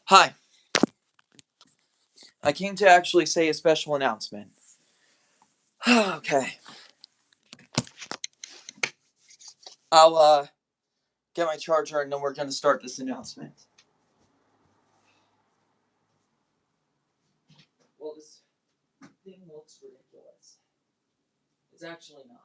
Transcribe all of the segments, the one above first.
Hi, I came to actually say a special announcement. Okay, I'll get my charger and then we're gonna start this announcement. Well, this thing looks ridiculous. It's actually not.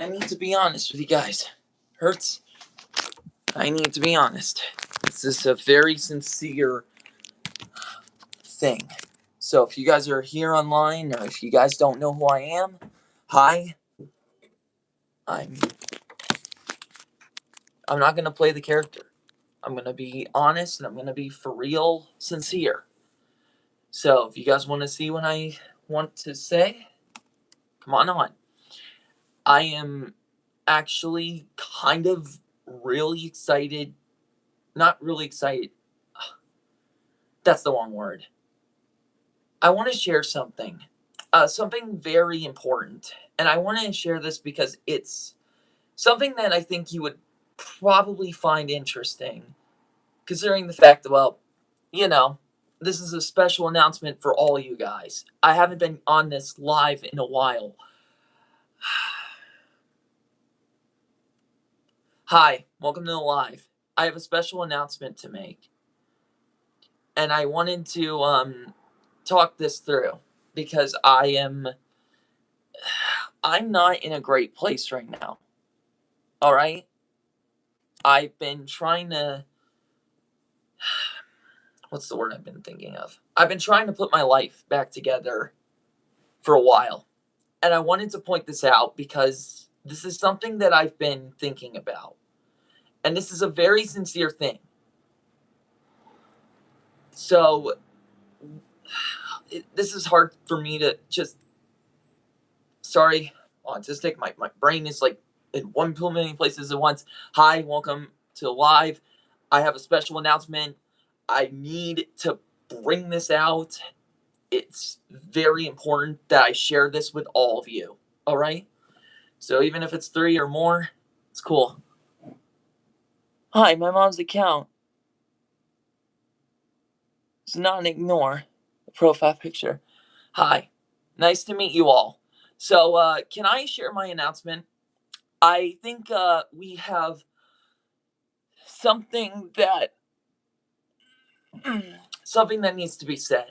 I need to be honest with you guys. Hurts. I need to be honest. This is a very sincere thing. So if you guys are here online or if you guys don't know who I am, hi. I'm I'm not gonna play the character. I'm gonna be honest and I'm gonna be for real sincere. So if you guys want to see what I want to say, come on. I am actually kind of really excited. Not really excited. That's the wrong word. I want to share something. Something very important. And I want to share this because it's something that I think you would probably find interesting, considering the fact that, well, you know, this is a special announcement for all you guys. I haven't been on this live in a while. Hi, welcome to the live. I have a special announcement to make, and I wanted to talk this through because I'm not in a great place right now. All right, I've been trying to. What's the word I've been thinking of? I've been trying to put my life back together for a while, and I wanted to point this out because this is something that I've been thinking about, and this is a very sincere thing. So this is hard for me to just. Sorry, autistic. My brain is like in one too many places at once. Hi, welcome to live. I have a special announcement. I need to bring this out. It's very important that I share this with all of you. All right. So even if it's 3 or more, it's cool. Hi, my mom's account. It's not an ignore the profile picture. Hi, nice to meet you all. So, can I share my announcement? I think we have something that something that needs to be said.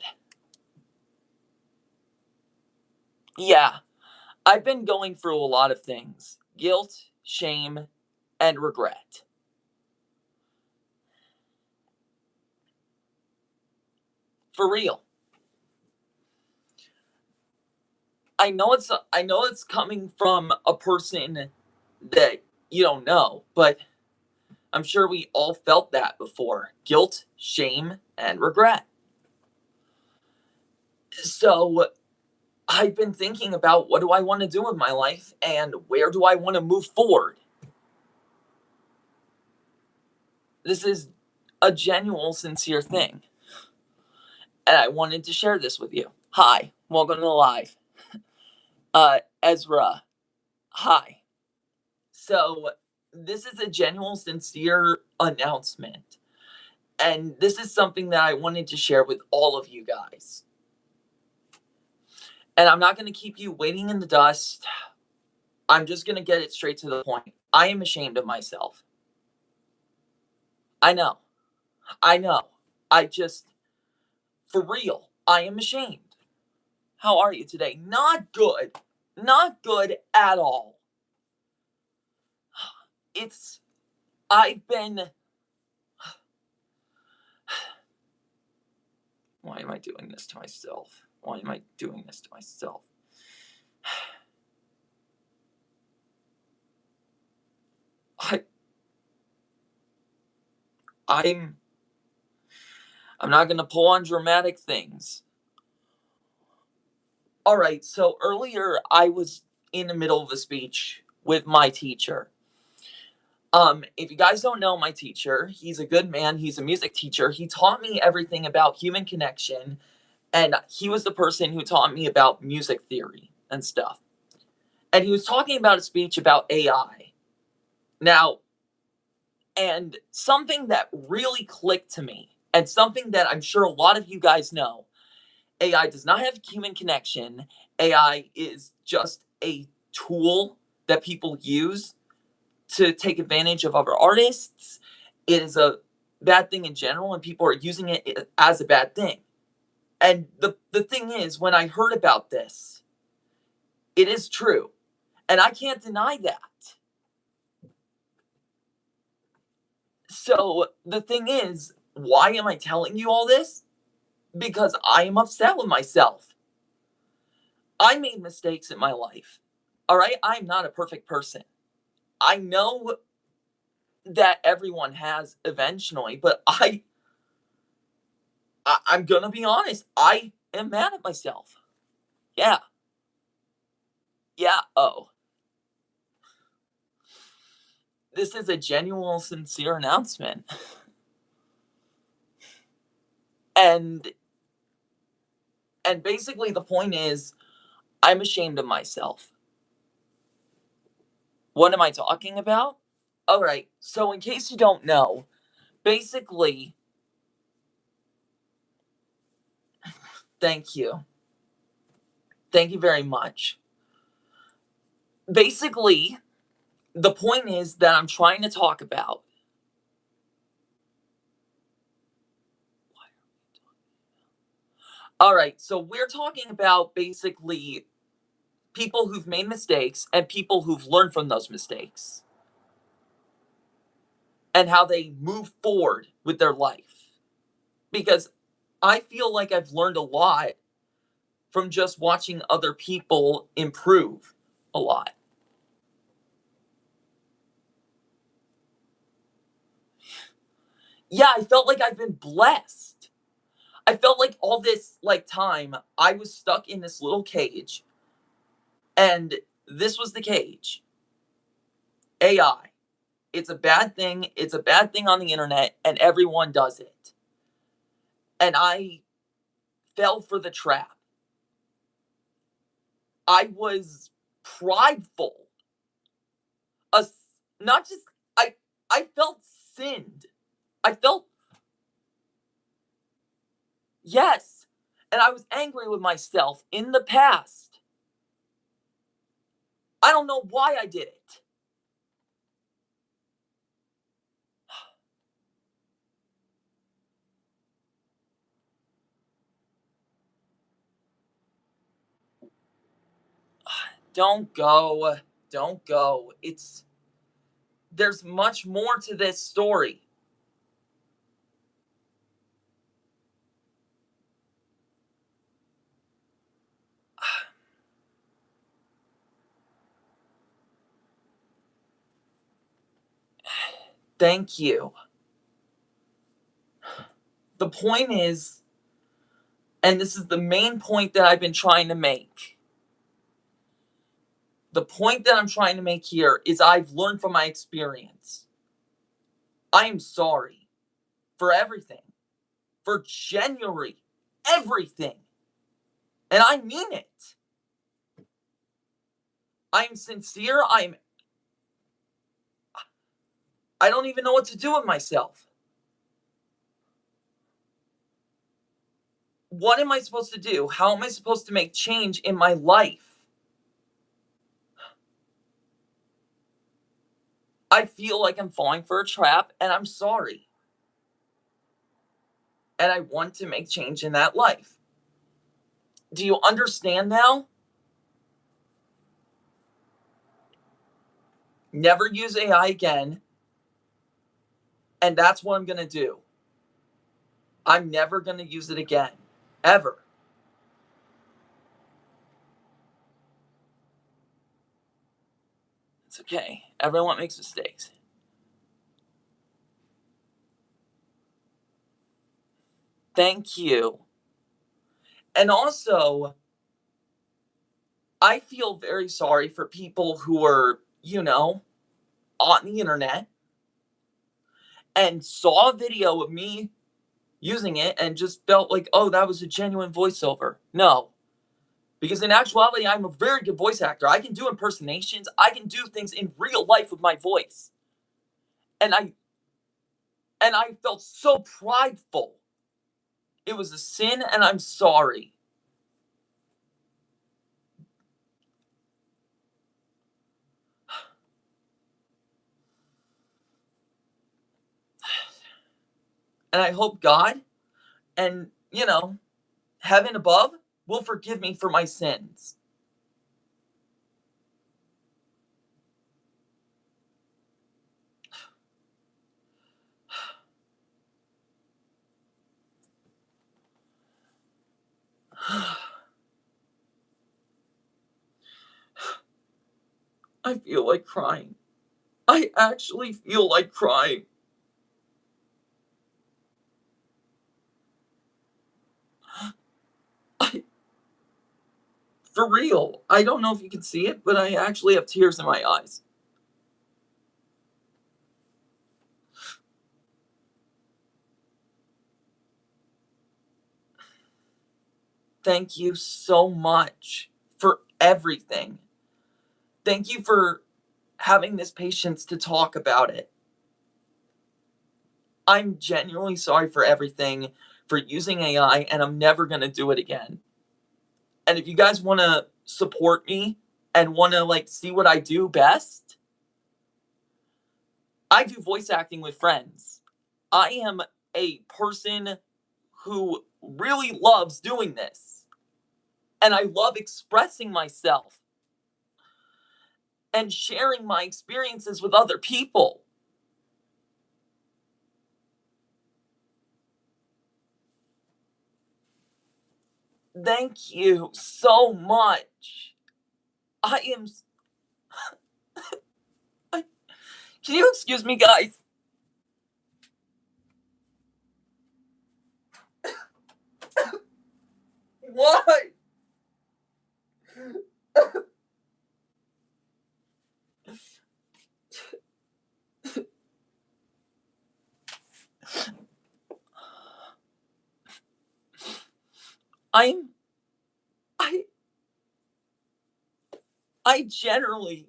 Yeah, I've been going through a lot of things. Guilt, shame, and regret. For real. I know it's coming from a person that you don't know, but I'm sure we all felt that before. Guilt, shame, and regret. So I've been thinking about what do I want to do with my life and where do I want to move forward. This is a genuine, sincere thing. And I wanted to share this with you. Hi, welcome to the live. Ezra, hi. So, this is a genuine, sincere announcement. And this is something that I wanted to share with all of you guys. And I'm not going to keep you waiting in the dust. I'm just going to get it straight to the point. I am ashamed of myself. I know. I know. I just, for real, I am ashamed. How are you today? Not good. Not good at all. It's, I've been, why am I doing this to myself? Why am I doing this to myself? I, I'm, I'm not gonna pull on dramatic things. All right, so earlier I was in the middle of a speech with my teacher. If you guys don't know my teacher, he's a good man. He's a music teacher. He taught me everything about human connection And he was the person who taught me about music theory and stuff. And he was talking about a speech about AI. Now, and something that really clicked to me, and something that I'm sure a lot of you guys know, AI does not have human connection. AI is just a tool that people use to take advantage of other artists. It is a bad thing in general, and people are using it as a bad thing. And the thing is, when I heard about this, it is true. And I can't deny that. So the thing is, why am I telling you all this? Because I am upset with myself. I made mistakes in my life. All right? I'm not a perfect person. I know that everyone has eventually, but I'm going to be honest. I am mad at myself. Yeah. Yeah. Oh. This is a genuine, sincere announcement. And basically the point is I'm ashamed of myself. What am I talking about? All right. So in case you don't know, basically, thank you. Thank you very much. Basically, the point is that I'm trying to talk about. All right. So we're talking about basically people who've made mistakes and people who've learned from those mistakes and how they move forward with their life. Because I feel like I've learned a lot from just watching other people improve a lot. Yeah, I felt like I've been blessed. I felt like all this time I was stuck in this little cage, and this was the cage. AI. It's a bad thing. It's a bad thing on the internet, and everyone does it. And I fell for the trap. I was prideful. A, not just I felt sinned. I felt yes, and I was angry with myself in the past. I don't know why I did it. Don't go. Don't go. There's much more to this story. Thank you. The point is, and this is the main point that I've been trying to make. The point that I'm trying to make here is I've learned from my experience. I am sorry for everything, for genuinely everything. And I mean it. I'm sincere. I don't even know what to do with myself. What am I supposed to do? How am I supposed to make change in my life? I feel like I'm falling for a trap, and I'm sorry. And I want to make change in that life. Do you understand now? Never use AI again. And that's what I'm going to do. I'm never going to use it again. Ever. It's okay. Everyone makes mistakes. Thank you. And also, I feel very sorry for people who are, on the internet and saw a video of me using it and just felt like, oh, that was a genuine voiceover. No. Because in actuality, I'm a very good voice actor. I can do impersonations. I can do things in real life with my voice. And I felt so prideful. It was a sin and I'm sorry. And I hope God and, heaven above will forgive me for my sins. I feel like crying. I actually feel like crying. I, for real. I don't know if you can see it, but I actually have tears in my eyes. Thank you so much for everything. Thank you for having this patience to talk about it. I'm genuinely sorry for everything, for using AI, and I'm never going to do it again. And if you guys want to support me and want to see what I do best, I do voice acting with friends. I am a person who really loves doing this. And I love expressing myself and sharing my experiences with other people. Thank you so much. I am. I, can you excuse me, guys? Why? I'm. I. I generally.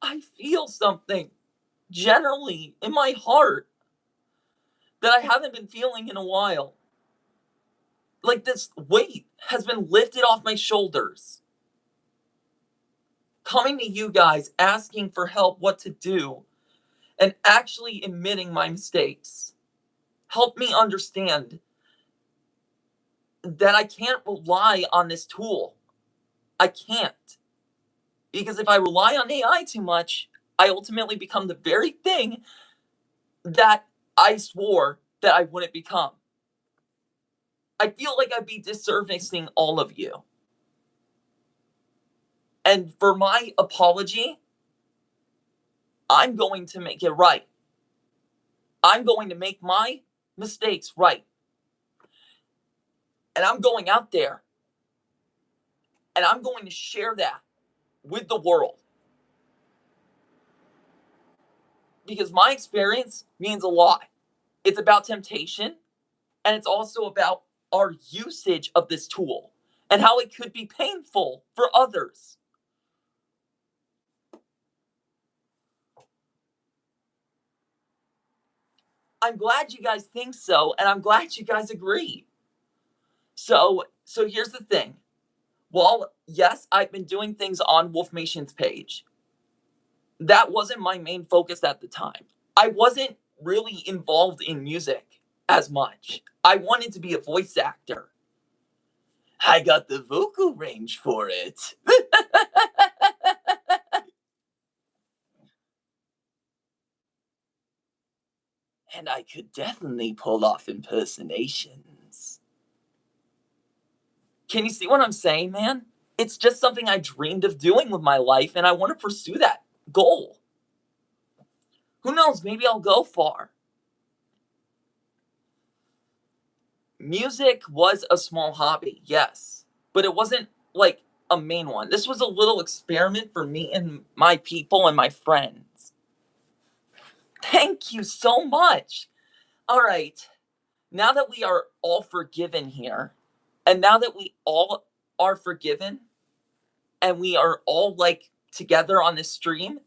I feel something generally in my heart that I haven't been feeling in a while. Like this weight has been lifted off my shoulders. Coming to you guys, asking for help what to do, and actually admitting my mistakes. Help me understand that I can't rely on this tool. I can't. Because if I rely on AI too much, I ultimately become the very thing that I swore that I wouldn't become. I feel like I'd be disservicing all of you. And for my apology, I'm going to make it right. I'm going to make my mistakes right. And I'm going out there and I'm going to share that with the world. Because my experience means a lot. It's about temptation and it's also about our usage of this tool and how it could be painful for others. I'm glad you guys think so, and I'm glad you guys agree. So here's the thing. Well, yes, I've been doing things on Wolfmation's page. That wasn't my main focus at the time. I wasn't really involved in music as much. I wanted to be a voice actor. I got the vocal range for it. And I could definitely pull off impersonations. Can you see what I'm saying, man? It's just something I dreamed of doing with my life, and I want to pursue that goal. Who knows? Maybe I'll go far. Music was a small hobby, yes, but it wasn't like a main one. This was a little experiment for me and my people and my friends. Thank you so much. All right. Now that we are all forgiven here, and now that we all are forgiven, and we are all like together on this stream,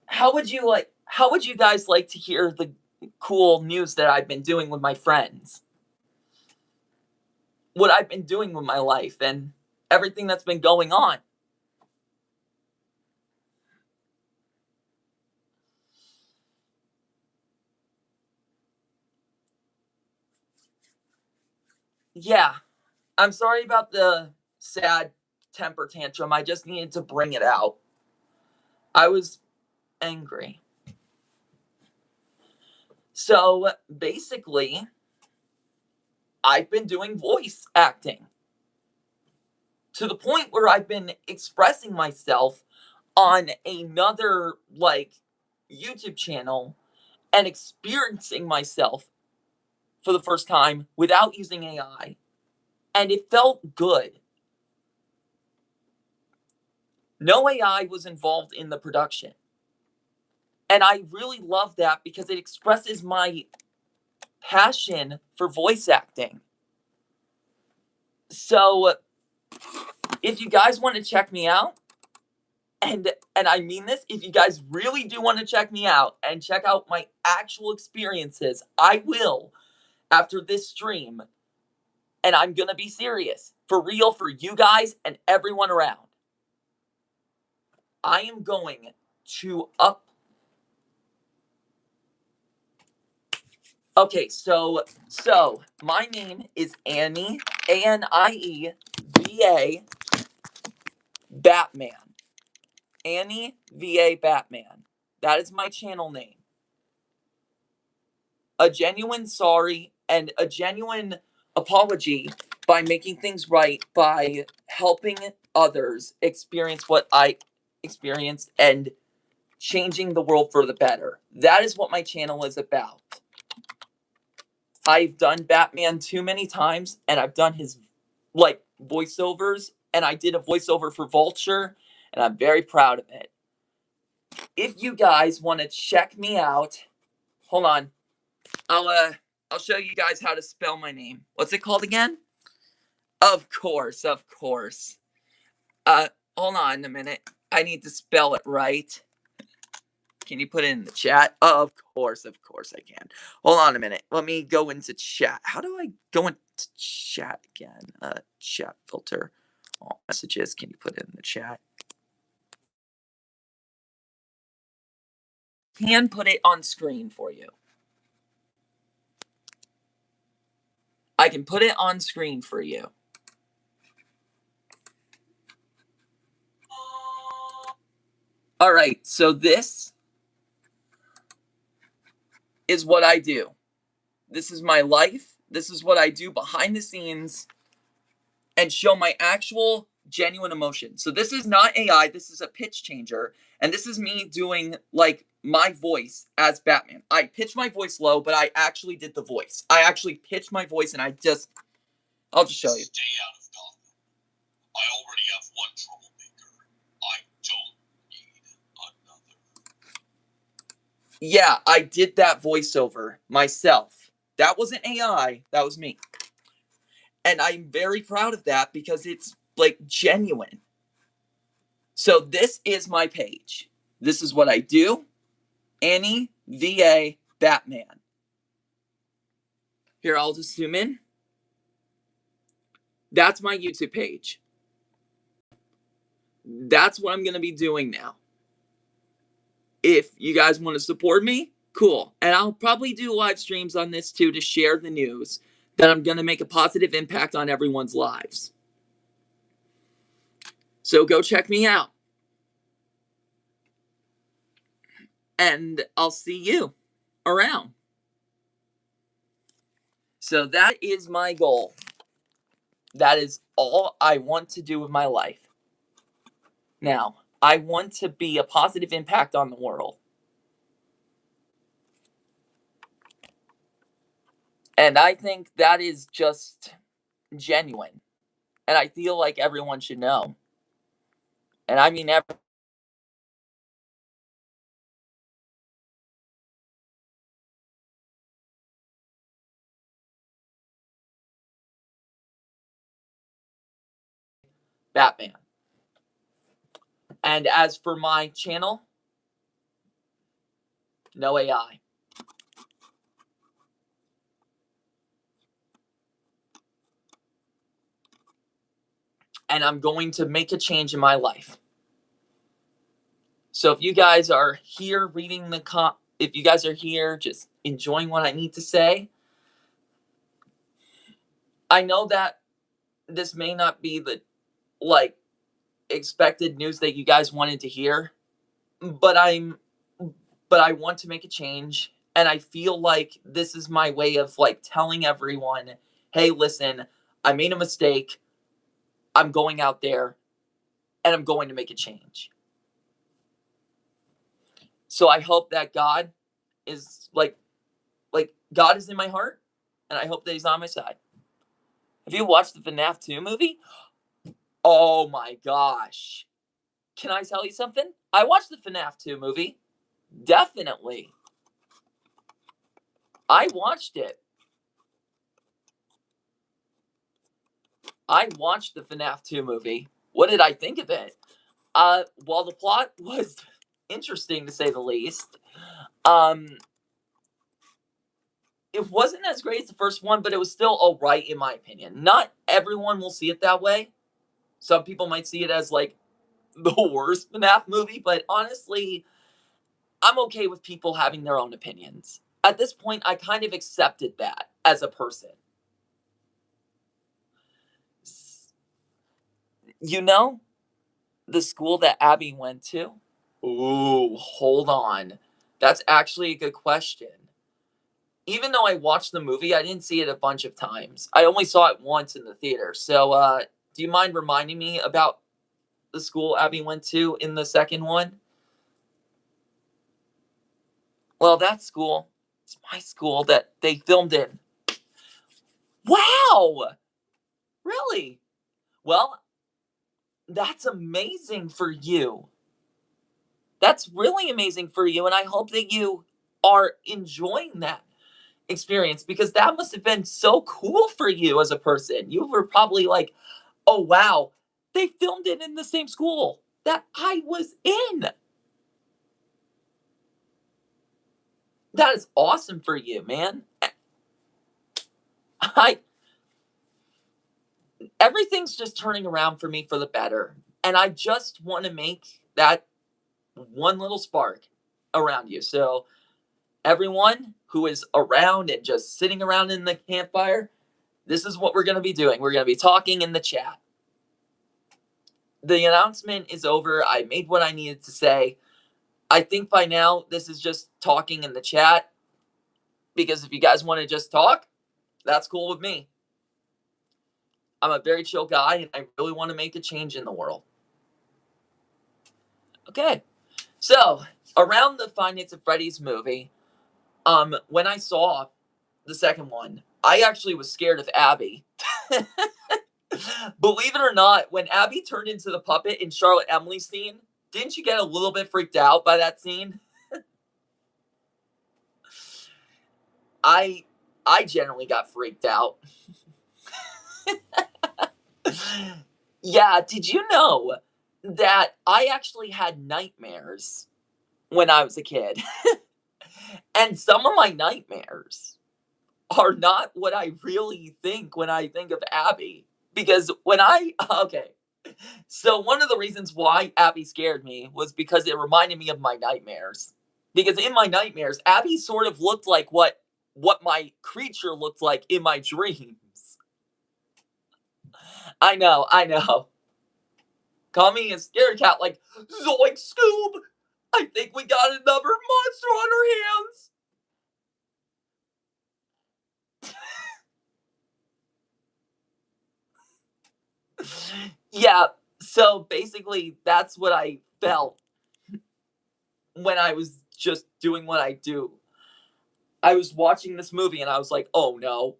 how would you guys like to hear the cool news that I've been doing with my friends? What I've been doing with my life and everything that's been going on? Yeah, I'm sorry about the sad temper tantrum. I just needed to bring it out. I was angry. So basically, I've been doing voice acting to the point where I've been expressing myself on another like YouTube channel and experiencing myself for the first time without using AI. And it felt good. No AI was involved in the production. And I really love that because it expresses my passion for voice acting. So if you guys want to check me out, and I mean this, if you guys really do want to check me out and check out my actual experiences, I will after this stream. And I'm going to be serious. For real, for you guys and everyone around. I am going to up. Okay, so my name is Annie, ANIEVA Batman. Annie VA Batman. That is my channel name. A genuine sorry and a genuine apology by making things right, by helping others experience what I experienced and changing the world for the better. That is what my channel is about. I've done Batman too many times, and I've done his like voiceovers, and I did a voiceover for Vulture, and I'm very proud of it. If you guys want to check me out, hold on. I'll show you guys how to spell my name. What's it called again? Of course, of course. Hold on a minute. I need to spell it right. Can you put it in the chat? Of course I can. Hold on a minute. Let me go into chat. How do I go into chat again? Chat filter. All messages. Can you put it in the chat? Can put it on screen for you. I can put it on screen for you. All right, so this is what I do. This is my life. This is what I do behind the scenes and show my actual genuine emotion. So this is not AI, this is a pitch changer. And this is me doing like my voice as Batman. I pitched my voice low, but I actually did the voice. I actually pitched my voice and I'll just show you. Stay out of Gotham. I already have one troublemaker. I don't need another. Yeah, I did that voiceover myself. That wasn't AI, that was me. And I'm very proud of that because it's like genuine. So this is my page. This is what I do. Annie VA Batman. Here, I'll just zoom in. That's my YouTube page. That's what I'm going to be doing now. If you guys want to support me, cool. And I'll probably do live streams on this too to share the news that I'm going to make a positive impact on everyone's lives. So go check me out. And I'll see you around. So that is my goal. That is all I want to do with my life. Now, I want to be a positive impact on the world. And I think that is just genuine. And I feel like everyone should know. And I mean, Batman. And as for my channel, no AI. And I'm going to make a change in my life. So if you guys are here reading if you guys are here just enjoying what I need to say, I know that this may not be the like expected news that you guys wanted to hear, but I want to make a change, and I feel like this is my way of like telling everyone, "Hey, listen, I made a mistake. I'm going out there and I'm going to make a change." So I hope that God is like God is in my heart, and I hope that he's on my side. Have you watched the FNAF 2 movie? Oh my gosh. Can I tell you something? I watched the FNAF 2 movie. Definitely. I watched it. I watched the FNAF 2 movie. What did I think of it? While the plot was interesting to say the least, it wasn't as great as the first one, but it was still alright in my opinion. Not everyone will see it that way. Some people might see it as like the worst FNAF movie, but honestly, I'm okay with people having their own opinions. At this point, I kind of accepted that as a person. You know, the school that Abby went to? Ooh, hold on. That's actually a good question. Even though I watched the movie, I didn't see it a bunch of times. I only saw it once in the theater. So, do you mind reminding me about the school Abby went to in the second one? Well, that school, it's my school that they filmed in. Wow! Really? Well, that's amazing for you. That's really amazing for you, and I hope that you are enjoying that experience because that must have been so cool for you as a person. You were probably like, "Oh wow, they filmed it in the same school that I was in." That is awesome for you, man. I Everything's just turning around for me for the better, and I just want to make that one little spark around you. So everyone who is around and just sitting around in the campfire, this is what we're going to be doing. We're going to be talking in the chat. The announcement is over. I made what I needed to say. I think by now this is just talking in the chat because if you guys want to just talk, that's cool with me. I'm a very chill guy and I really want to make a change in the world. Okay. So, around the Five Nights at Freddy's movie, when I saw the second one, I actually was scared of Abby. Believe it or not, when Abby turned into the puppet in Charlotte Emily's scene, didn't you get a little bit freaked out by that scene? I generally got freaked out. Yeah, did you know that I actually had nightmares when I was a kid? And some of my nightmares are not what I really think when I think of Abby. Because okay. So one of the reasons why Abby scared me was because it reminded me of my nightmares. Because in my nightmares, Abby sort of looked like what my creature looked like in my dreams. I know, I know. Call me a scared cat like, Zoink Scoob! I think we got another monster on our hands! Yeah, so basically that's what I felt when I was just doing what I do. I was watching this movie and I was like, oh no.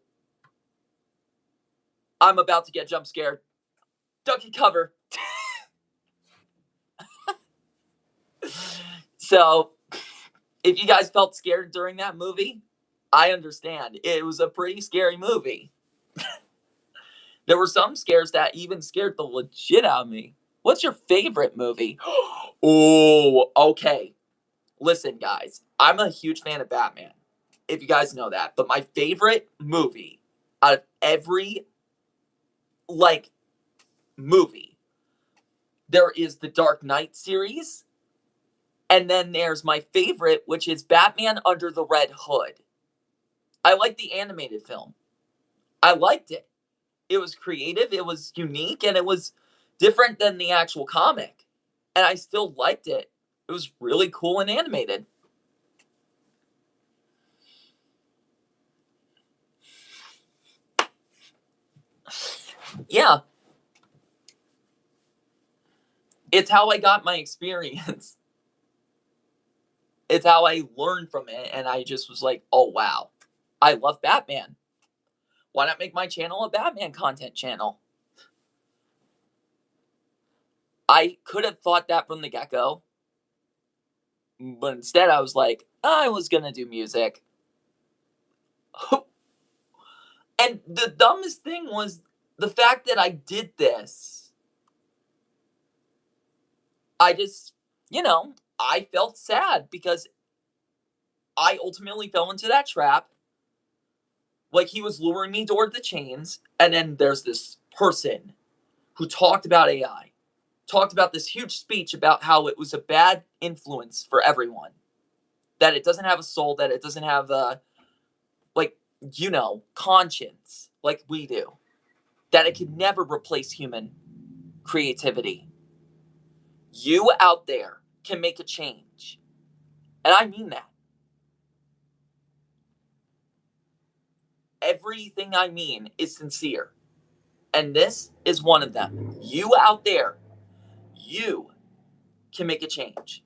I'm about to get jump scared. Ducky cover. So, if you guys felt scared during that movie, I understand. It was a pretty scary movie. There were some scares that even scared the legit out of me. What's your favorite movie? Oh, okay. Listen, guys, I'm a huge fan of Batman, if you guys know that. But my favorite movie out of every, like, movie, there is the Dark Knight series, and then there's my favorite, which is Batman Under the Red Hood. I like the animated film. I liked it. It was creative, it was unique, and it was different than the actual comic. And I still liked it. It was really cool and animated. Yeah. It's how I got my experience. It's how I learned from it, and I just was like, oh wow, I love Batman. Why not make my channel a Batman content channel? I could have thought that from the get-go, but instead I was like, I was gonna do music. And the dumbest thing was the fact that I did this. I just, I felt sad because I ultimately fell into that trap. Like, he was luring me toward the chains, and then there's this person who talked about AI, talked about this huge speech about how it was a bad influence for everyone, that it doesn't have a soul, that it doesn't have a, like, conscience like we do, that it could never replace human creativity. You out there can make a change. And I mean that. Everything I mean is sincere. And this is one of them. You out there, you can make a change.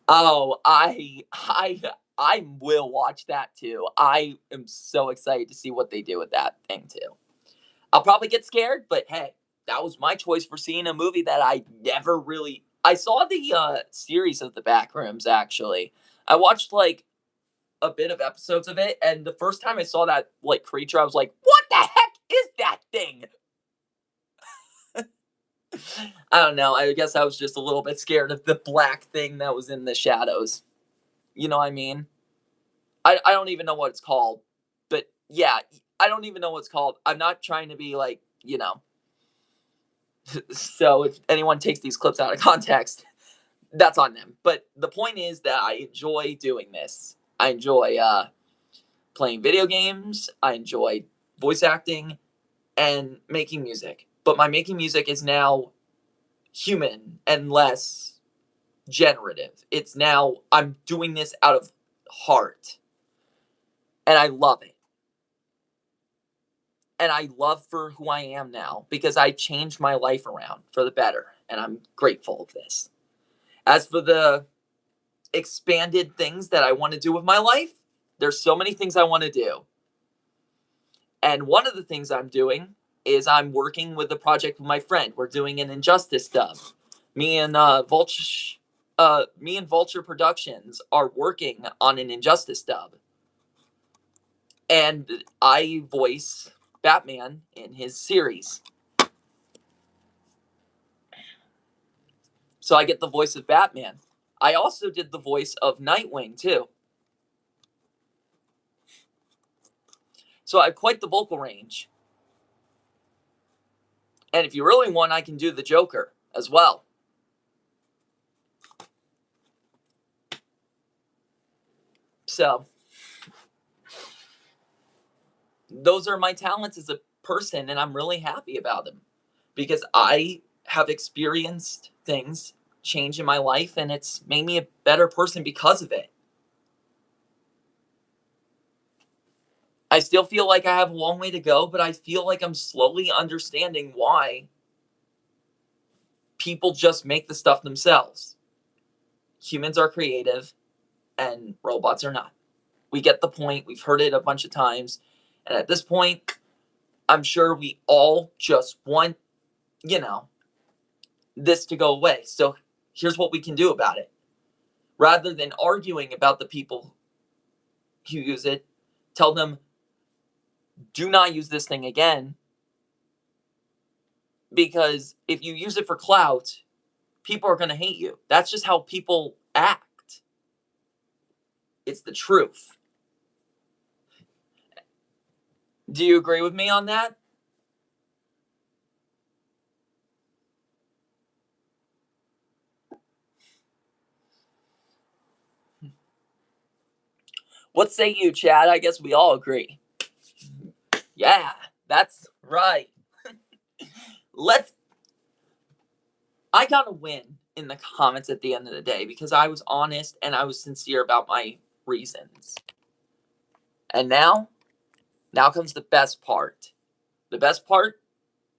Oh, I will watch that too. I am so excited to see what they do with that thing too. I'll probably get scared, but hey, that was my choice for seeing a movie that I never really. I saw the series of the Backrooms actually. I watched like a bit of episodes of it, and the first time I saw that like creature, I was like, "What the heck is that thing?" I don't know. I guess I was just a little bit scared of the black thing that was in the shadows. You know what I mean? I don't even know what it's called, but yeah, I don't even know what it's called. I'm not trying to be like, so if anyone takes these clips out of context, that's on them. But the point is that I enjoy doing this. I enjoy playing video games. I enjoy voice acting and making music. But my making music is now human and less generative. It's now, I'm doing this out of heart. And I love it. And I love for who I am now because I changed my life around for the better. And I'm grateful of this. As for the expanded things that I want to do with my life, there's so many things I want to do. And one of the things I'm doing is I'm working with a project with my friend. We're doing an Injustice dub. Me and Vulture Productions are working on an Injustice dub. And I voice Batman in his series. So I get the voice of Batman. I also did the voice of Nightwing too. So I have quite the vocal range. And if you really want, I can do the Joker as well. So those are my talents as a person, and I'm really happy about them because I have experienced things change in my life, and it's made me a better person because of it. I still feel like I have a long way to go, but I feel like I'm slowly understanding why people just make the stuff themselves. Humans are creative, and robots are not. We get the point. We've heard it a bunch of times. And at this point, I'm sure we all just want, this to go away. So here's what we can do about it. Rather than arguing about the people who use it, tell them, do not use this thing again. Because if you use it for clout, people are going to hate you. That's just how people act. It's the truth. Do you agree with me on that? What say you, Chad? I guess we all agree. Yeah, that's right. I got a win in the comments at the end of the day because I was honest and I was sincere about my reasons. And now comes the best part. The best part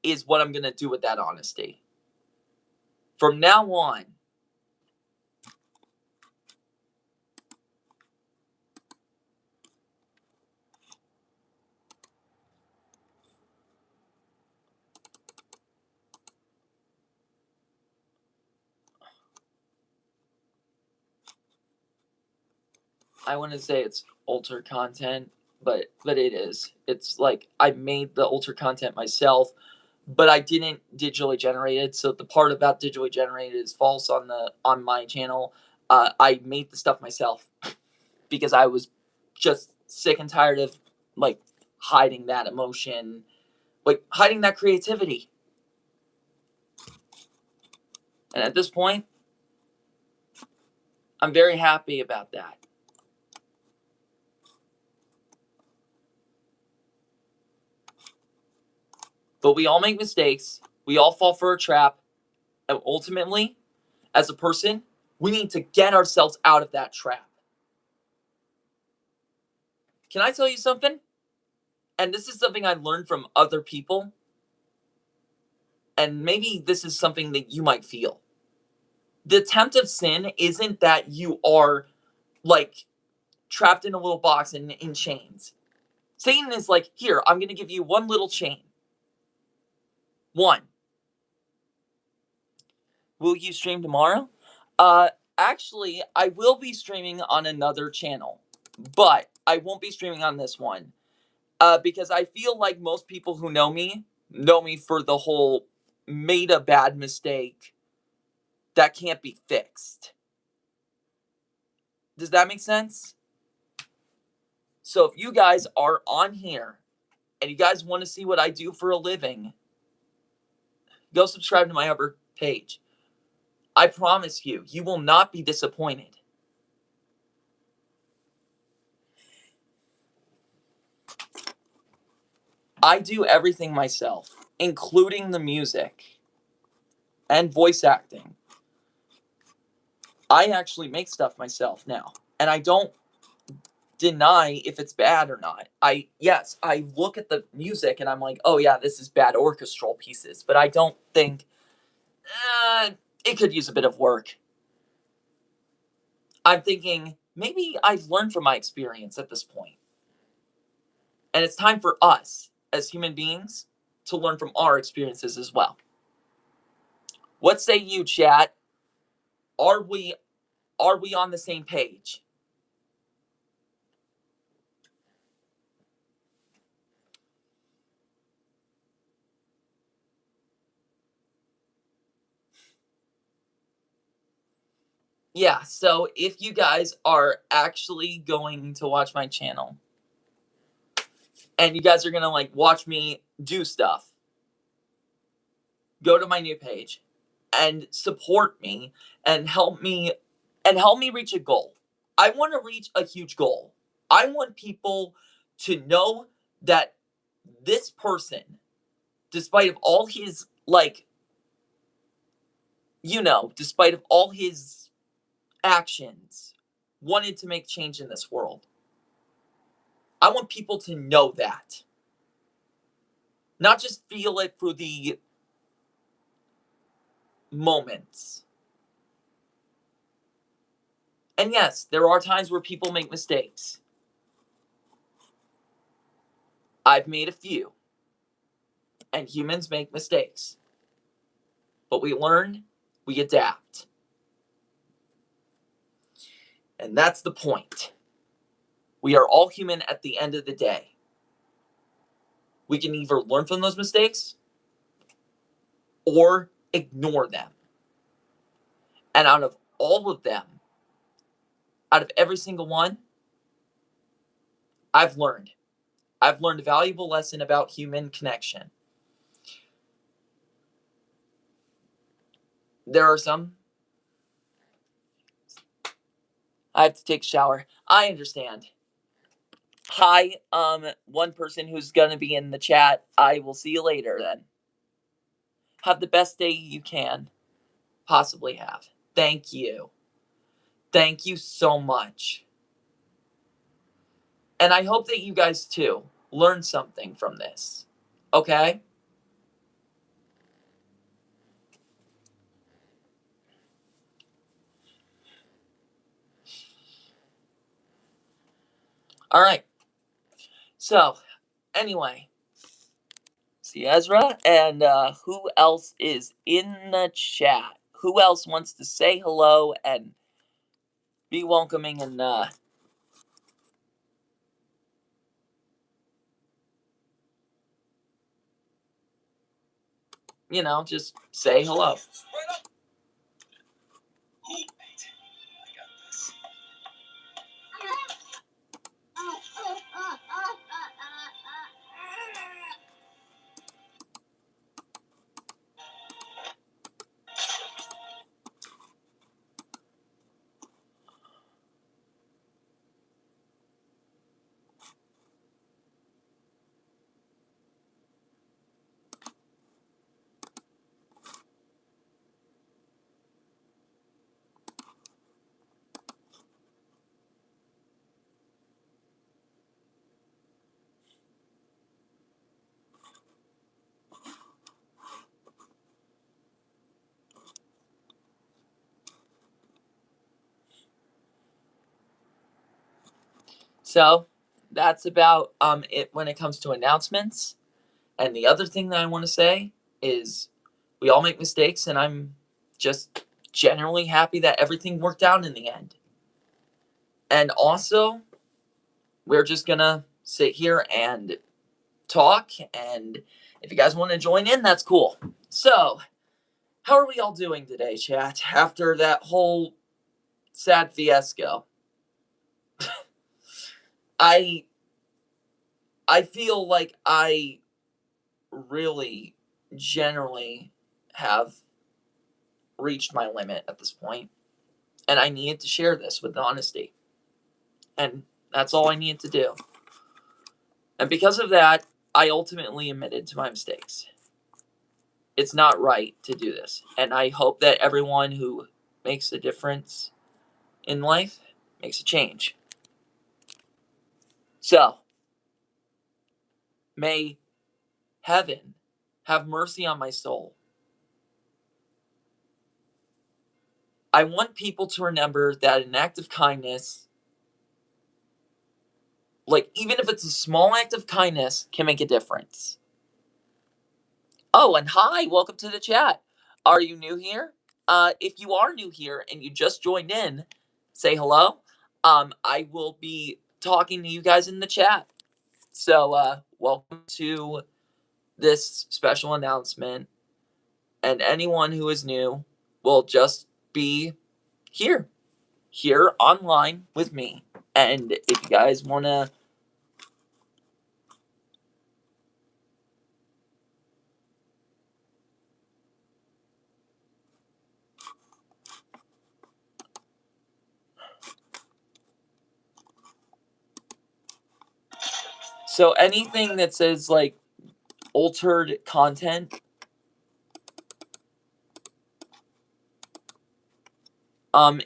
is what I'm going to do with that honesty. From now on, I want to say it's alter content, but it is. It's like I made the alter content myself, but I didn't digitally generate it. So the part about digitally generated is false on my channel. I made the stuff myself because I was just sick and tired of like hiding that emotion, like hiding that creativity. And at this point, I'm very happy about that. But we all make mistakes. We all fall for a trap. And ultimately, as a person, we need to get ourselves out of that trap. Can I tell you something? And this is something I learned from other people. And maybe this is something that you might feel. The attempt of sin isn't that you are like trapped in a little box and in chains. Satan is like, here, I'm going to give you one little chain. One. Will you stream tomorrow? Actually, I will be streaming on another channel, but I won't be streaming on this one. Because I feel like most people who know me for the whole made a bad mistake that can't be fixed. Does that make sense? So if you guys are on here and you guys want to see what I do for a living, go subscribe to my other page. I promise you, you will not be disappointed. I do everything myself, including the music and voice acting. I actually make stuff myself now, and I don't deny if it's bad or not. I look at the music and I'm like, oh yeah, this is bad orchestral pieces, but I don't think it could use a bit of work. I'm thinking maybe I've learned from my experience at this point. And it's time for us as human beings to learn from our experiences as well. What say you, chat? Are we on the same page? Yeah, so if you guys are actually going to watch my channel and you guys are going to like watch me do stuff, go to my new page and support me and help me reach a goal. I want to reach a huge goal. I want people to know that this person, despite of all his despite of all his actions, wanted to make change in this world. I want people to know that. Not just feel it through the moments. And yes, there are times where people make mistakes. I've made a few. And humans make mistakes. But we learn, we adapt. And that's the point. We are all human at the end of the day. We can either learn from those mistakes or ignore them. And out of all of them, out of every single one, I've learned a valuable lesson about human connection. There are some. I have to take a shower. I understand. Hi, one person who's gonna be in the chat. I will see you later then. Have the best day you can possibly have. Thank you. Thank you so much. And I hope that you guys too learn something from this. Okay? All right. So, anyway, see Ezra, and who else is in the chat? Who else wants to say hello and be welcoming and just say hello. So that's about it when it comes to announcements. And the other thing that I want to say is we all make mistakes, and I'm just generally happy that everything worked out in the end. And also, we're just gonna sit here and talk, and if you guys want to join in, that's cool. So, how are we all doing today, chat, after that whole sad fiasco? I feel like I really generally have reached my limit at this point, and I needed to share this with honesty. And that's all I needed to do. And because of that, I ultimately admitted to my mistakes. It's not right to do this. And I hope that everyone who makes a difference in life makes a change. So, may heaven have mercy on my soul. I want people to remember that an act of kindness, like even if it's a small act of kindness, can make a difference. Oh, and hi, welcome to the chat. Are you new here? If you are new here and you just joined in, say hello. I will be talking to you guys in the chat. So, welcome to this special announcement. And anyone who is new will just be here online with me. And if you guys want to so anything that says like altered content,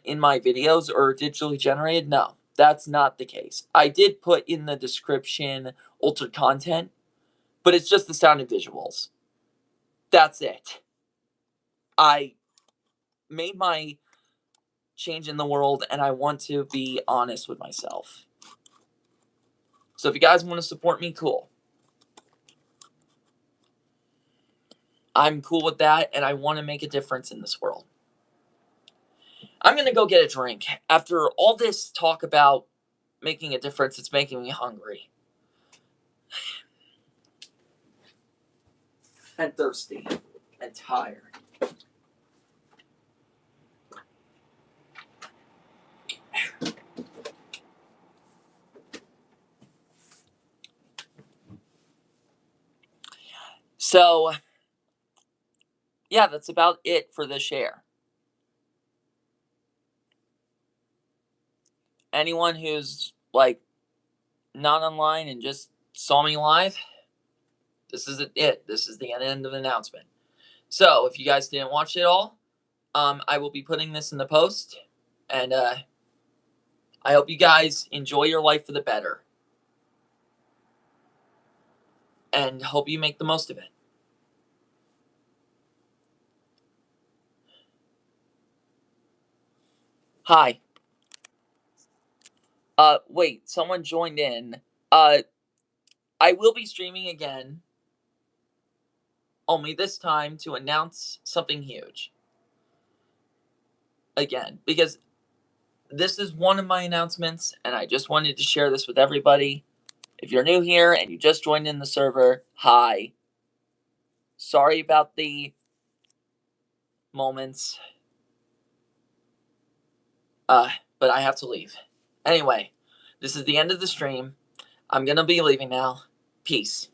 in my videos or digitally generated, no, that's not the case. I did put in the description altered content, but it's just the sound and visuals. That's it. I made my change in the world, and I want to be honest with myself. So if you guys want to support me, cool. I'm cool with that, and I want to make a difference in this world. I'm gonna go get a drink. After all this talk about making a difference, it's making me hungry. And thirsty. And tired. So, yeah, that's about it for this share. Anyone who's, like, not online and just saw me live, this is it. This is the end of the announcement. So, if you guys didn't watch it all, I will be putting this in the post. And I hope you guys enjoy your life for the better. And hope you make the most of it. Hi. Wait, someone joined in. I will be streaming again. Only this time to announce something huge. Again, because this is one of my announcements, and I just wanted to share this with everybody. If you're new here and you just joined in the server, hi. Sorry about the moments. But I have to leave. Anyway, this is the end of the stream. I'm gonna be leaving now. Peace.